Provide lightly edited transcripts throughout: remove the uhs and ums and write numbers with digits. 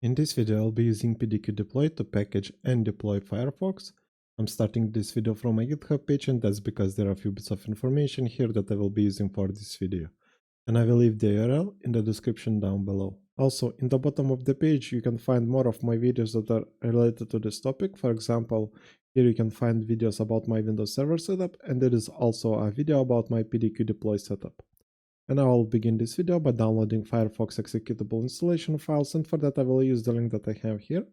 In this video, I'll be using PDQ Deploy to package and deploy Firefox. I'm starting this video from my GitHub page, and that's because there are a few bits of information here that I will be using for this video. And I will leave the URL in the description down below. Also, in the bottom of the page, you can find more of my videos that are related to this topic. For example, here you can find videos about my Windows Server setup, and there is also a video about my PDQ Deploy setup. And I will begin this video by downloading Firefox executable installation files, and for that I will use the link that I have here.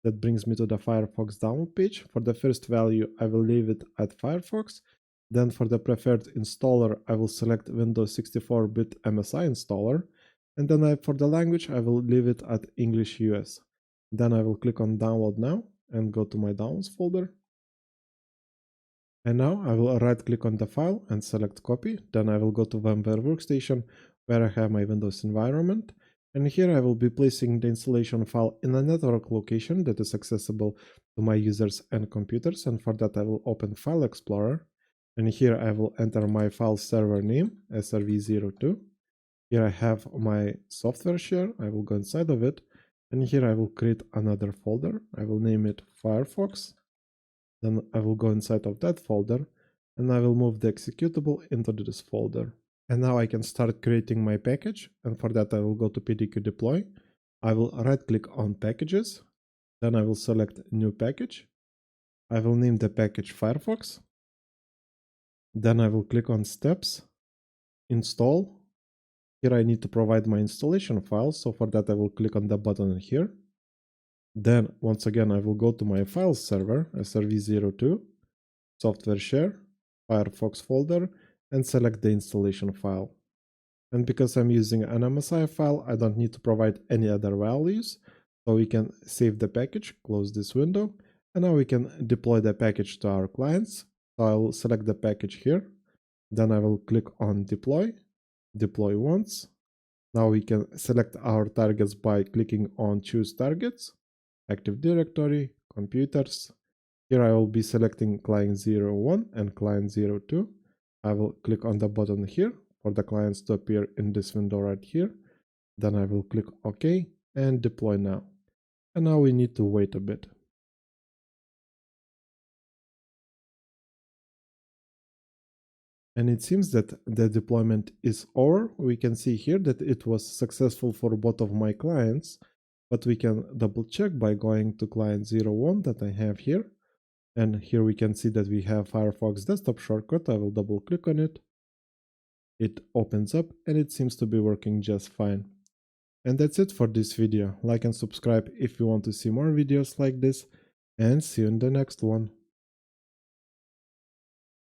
That brings me to the Firefox download page. For the first value I will leave it at Firefox. Then for the preferred installer I will select Windows 64-bit MSI installer. And then for the language I will leave it at English US. Then I will click on download now and go to my downloads folder. And now I will right click on the file and select copy. Then I will go to VMware Workstation where I have my Windows environment. And here I will be placing the installation file in a network location that is accessible to my users and computers. And for that I will open File Explorer. And here I will enter my file server name, SRV02. Here I have my software share. I will go inside of it. And here I will create another folder. I will name it Firefox. Then I will go inside of that folder and I will move the executable into this folder. And now I can start creating my package. And for that I will go to PDQ Deploy. I will right click on packages. Then I will select new package. I will name the package Firefox. Then I will click on steps, install. Here I need to provide my installation file. So for that I will click on the button here. Then once again I will go to my files server, SRV02, software share, Firefox folder, and select the installation file. And because I'm using an MSI file, I don't need to provide any other values. So we can save the package, close this window, and now we can deploy the package to our clients. So I will select the package here. Then I will click on deploy, deploy once. Now we can select our targets by clicking on choose targets. Active Directory, computers. Here I will be selecting client 01 and client 02. I will click on the button here for the clients to appear in this window right here. Then I will click OK and deploy now. And now we need to wait a bit. And it seems that the deployment is over. We can see here that it was successful for both of my clients. But we can double check by going to client 01 that I have here. And here we can see that we have Firefox desktop shortcut. I will double click on it. It opens up and it seems to be working just fine. And that's it for this video. Like and subscribe if you want to see more videos like this. And see you in the next one.